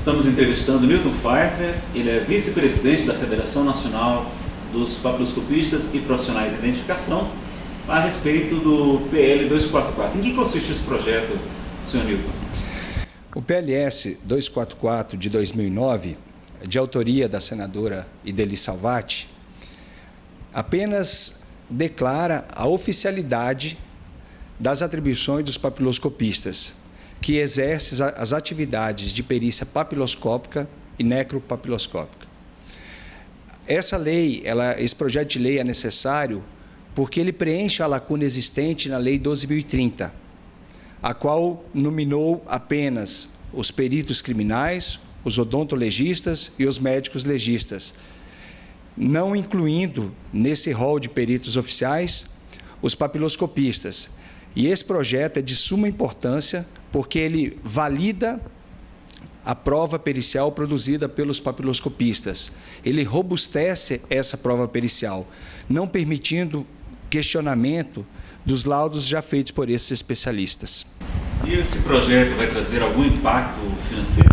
Estamos entrevistando Newton Pfeiffer, ele é vice-presidente da Federação Nacional dos Papiloscopistas e Profissionais de Identificação, a respeito do PL 244. Em que consiste esse projeto, senhor Newton? O PLS 244 de 2009, de autoria da senadora Idely Salvati, apenas declara a oficialidade das atribuições dos papiloscopistas, que exercem as atividades de perícia papiloscópica e necropapiloscópica. Esse projeto de lei é necessário porque ele preenche a lacuna existente na Lei 12.030, a qual nominou apenas os peritos criminais, os odontologistas e os médicos legistas, não incluindo nesse rol de peritos oficiais os papiloscopistas. E esse projeto é de suma importância porque ele valida a prova pericial produzida pelos papiloscopistas. Ele robustece essa prova pericial, não permitindo questionamento dos laudos já feitos por esses especialistas. E esse projeto vai trazer algum impacto financeiro?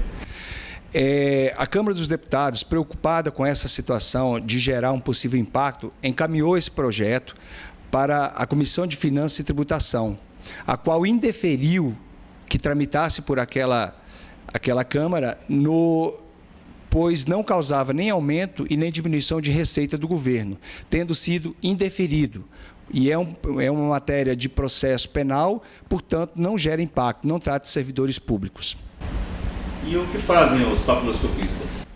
A Câmara dos Deputados, preocupada com essa situação de gerar um possível impacto, encaminhou esse projeto para a Comissão de Finanças e Tributação, a qual indeferiu que tramitasse por aquela Câmara, pois não causava nem aumento e nem diminuição de receita do governo, tendo sido indeferido. E é uma matéria de processo penal, portanto, não gera impacto, não trata de servidores públicos. E o que fazem os papiloscopistas?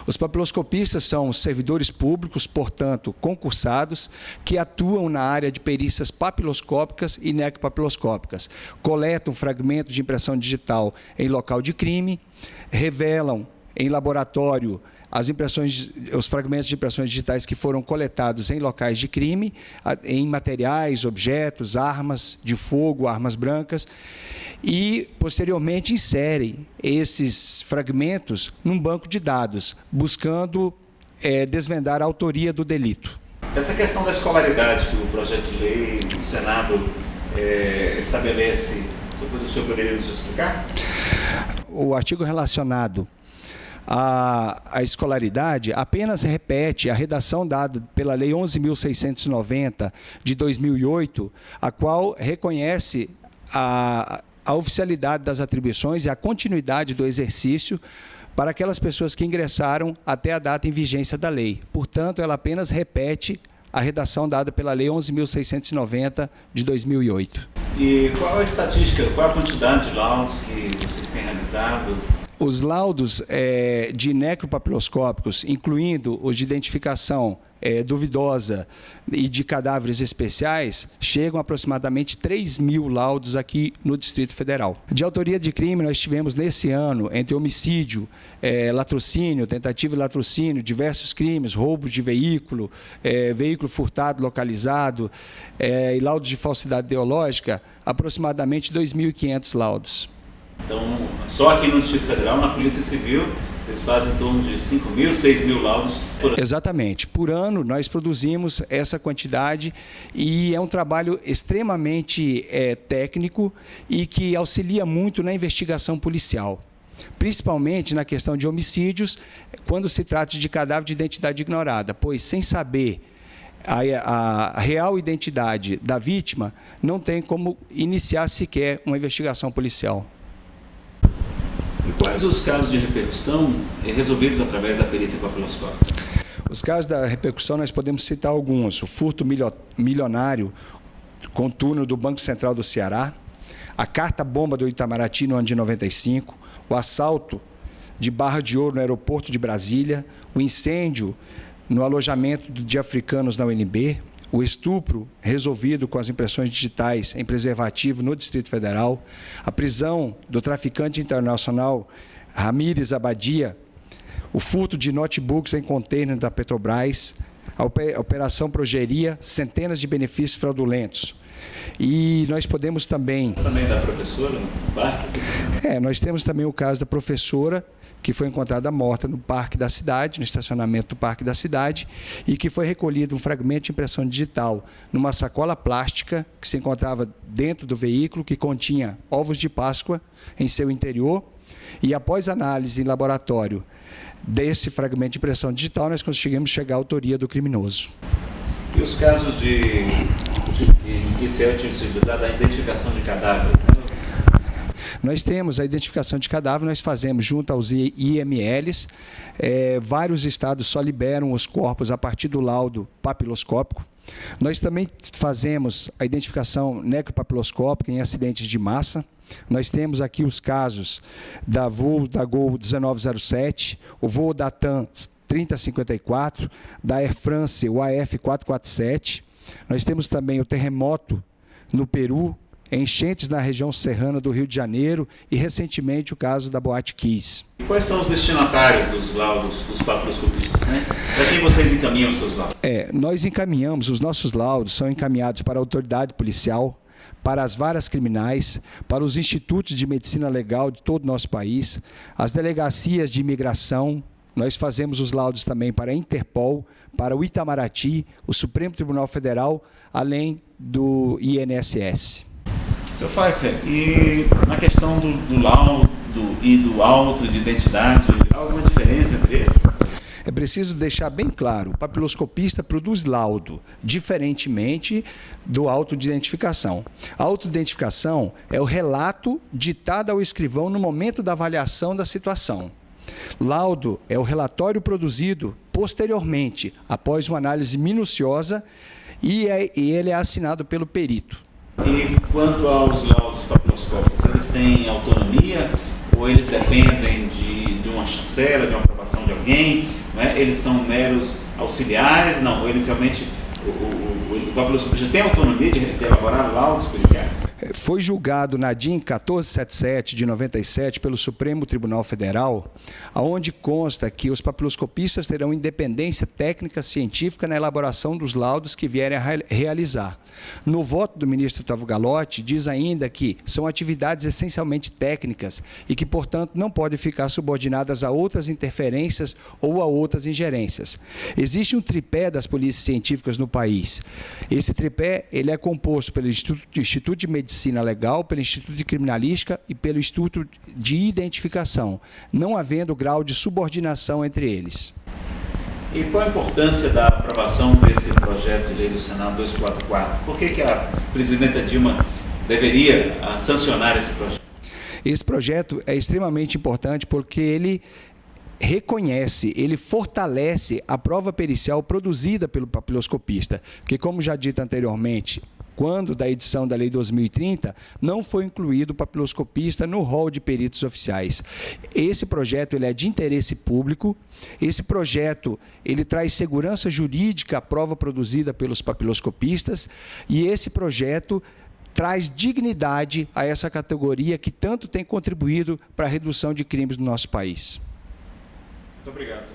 Os papiloscopistas são servidores públicos, portanto, concursados, que atuam na área de perícias papiloscópicas e necropapiloscópicas. Coletam fragmentos de impressão digital em local de crime, revelam em laboratório os fragmentos de impressões digitais que foram coletados em locais de crime, em materiais, objetos, armas de fogo, armas brancas, e, posteriormente, inserem esses fragmentos num banco de dados, buscando desvendar a autoria do delito. Essa questão da escolaridade que o projeto de lei do Senado estabelece, o senhor poderia nos explicar? O artigo relacionado a escolaridade apenas repete a redação dada pela Lei 11.690 de 2008, a qual reconhece a oficialidade das atribuições e a continuidade do exercício para aquelas pessoas que ingressaram até a data em vigência da lei. Portanto, ela apenas repete a redação dada pela Lei 11.690 de 2008. E qual a estatística, qual a quantidade de laudos que vocês têm realizado? Os laudos de necropapiloscópicos, incluindo os de identificação duvidosa e de cadáveres especiais, chegam a aproximadamente 3.000 laudos aqui no Distrito Federal. De autoria de crime, nós tivemos nesse ano, entre homicídio, latrocínio, tentativa de latrocínio, diversos crimes, roubo de veículo, veículo furtado localizado e laudos de falsidade ideológica, aproximadamente 2.500 laudos. Então, só aqui no Distrito Federal, na Polícia Civil, vocês fazem em torno de 5.000, 6.000 laudos por ano. Exatamente. Por ano, nós produzimos essa quantidade e é um trabalho extremamente técnico e que auxilia muito na investigação policial, principalmente na questão de homicídios, quando se trata de cadáver de identidade ignorada, pois sem saber a real identidade da vítima, não tem como iniciar sequer uma investigação policial. E quais os casos de repercussão resolvidos através da perícia papiloscópica? Os casos da repercussão, nós podemos citar alguns. O furto milionário com túnel do Banco Central do Ceará, a carta-bomba do Itamaraty no ano de 95, o assalto de Barra de Ouro no aeroporto de Brasília, o incêndio no alojamento de africanos na UNB, o estupro resolvido com as impressões digitais em preservativo no Distrito Federal, a prisão do traficante internacional Ramírez Abadia, o furto de notebooks em container da Petrobras, a Operação Progeria, centenas de benefícios fraudulentos. E nós podemos também... Também da professora no parque? Nós temos também o caso da professora, que foi encontrada morta no parque da cidade, no estacionamento do parque da cidade, e que foi recolhido um fragmento de impressão digital numa sacola plástica que se encontrava dentro do veículo, que continha ovos de Páscoa em seu interior, e após análise em laboratório desse fragmento de impressão digital, nós conseguimos chegar à autoria do criminoso. E os casos em que se é utilizada a identificação de cadáveres, né? Nós temos a identificação de cadáver, nós fazemos junto aos IMLs, vários estados só liberam os corpos a partir do laudo papiloscópico. Nós também fazemos a identificação necropapiloscópica em acidentes de massa. Nós temos aqui os casos da voo da Gol 1907, o voo da TAM 3054, da Air France, o AF 447. Nós temos também o terremoto no Peru, enchentes na região serrana do Rio de Janeiro e, recentemente, o caso da Boate Kiss. E quais são os destinatários dos laudos dos papiloscopistas, né? Para quem vocês encaminham os seus laudos? Nós encaminhamos, os nossos laudos são encaminhados para a autoridade policial, para as varas criminais, para os institutos de medicina legal de todo o nosso país, as delegacias de imigração. Nós fazemos os laudos também para a Interpol, para o Itamaraty, o Supremo Tribunal Federal, além do INSS. Seu Pfeiffer, e na questão do laudo e do auto de identidade, há alguma diferença entre eles? É preciso deixar bem claro, o papiloscopista produz laudo, diferentemente do auto de identificação. A autoidentificação é o relato ditado ao escrivão no momento da avaliação da situação. Laudo é o relatório produzido posteriormente, após uma análise minuciosa, e ele é assinado pelo perito. E quanto aos laudos papiloscópicos, eles têm autonomia ou eles dependem de uma chancela, de uma aprovação de alguém? Não é? Eles são meros auxiliares? Não, ou eles realmente, o papiloscopista tem autonomia de elaborar laudos policiais? Foi julgado na DIN 1477 de 97 pelo Supremo Tribunal Federal, onde consta que os papiloscopistas terão independência técnica científica na elaboração dos laudos que vierem a realizar. No voto do ministro Otávio Galotti, diz ainda que são atividades essencialmente técnicas e que, portanto, não podem ficar subordinadas a outras interferências ou a outras ingerências. Existe um tripé das polícias científicas no país. Esse tripé ele é composto pelo Instituto de Medicina Legal, pelo Instituto de Criminalística e pelo Instituto de Identificação, não havendo grau de subordinação entre eles. E qual a importância da aprovação desse projeto de lei do Senado 244? Por que a presidenta Dilma deveria sancionar esse projeto? Esse projeto é extremamente importante porque ele reconhece, ele fortalece a prova pericial produzida pelo papiloscopista, que, como já dito anteriormente, quando da edição da Lei 2030, não foi incluído o papiloscopista no rol de peritos oficiais. Esse projeto ele é de interesse público, esse projeto ele traz segurança jurídica à prova produzida pelos papiloscopistas e esse projeto traz dignidade a essa categoria que tanto tem contribuído para a redução de crimes no nosso país. Muito obrigado.